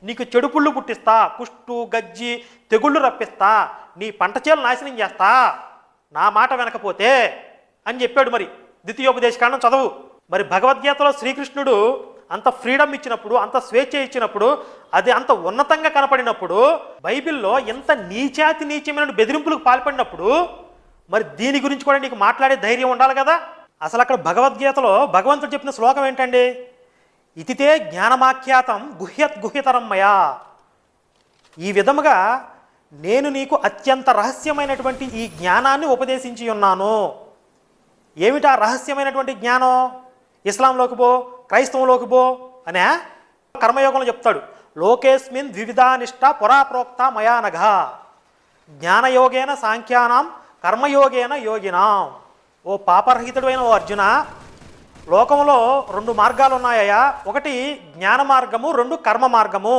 నీకు చెడు పుళ్ళు పుట్టిస్తా, కుష్టు గజ్జి తెగుళ్ళు రప్పిస్తా, నీ పంట చేలు నాశనం చేస్తా నా మాట వినకపోతే అని చెప్పాడు. మరి ద్వితీయోపదేశకాండం చదువు. మరి భగవద్గీతలో శ్రీకృష్ణుడు అంత ఫ్రీడమ్ ఇచ్చినప్పుడు, అంత స్వేచ్ఛ ఇచ్చినప్పుడు, అది అంత ఉన్నతంగా కనపడినప్పుడు, బైబిల్లో ఎంత నీచాతి నీచమైన బెదిరింపులకు పాల్పడినప్పుడు మరి దీని గురించి కూడా నీకు మాట్లాడే ధైర్యం ఉండాలి కదా. అసలు అక్కడ భగవద్గీతలో భగవంతుడు చెప్పిన శ్లోకం ఏంటండి? ఇతితే జ్ఞానమాఖ్యాతం గుహ్యతరం మయా. ఈ విధముగా నేను నీకు అత్యంత రహస్యమైనటువంటి ఈ జ్ఞానాన్ని ఉపదేశించి ఉన్నాను. ఏమిటా రహస్యమైనటువంటి జ్ఞానం? ఇస్లాంలోకి పో, క్రైస్తవంలోకి పో అనే కర్మయోగంలో చెప్తాడు. లోకేస్మిన్ ద్వివిధానిష్ట పురాప్రోక్త మయానఘ జ్ఞానయోగేన సాంఖ్యానాం కర్మయోగేన యోగినాం. ఓ పాపరహితుడు అయిన ఓ అర్జున, లోకంలో 2 మార్గాలు ఉన్నాయా? ఒకటి జ్ఞాన మార్గము, 2 కర్మ మార్గము.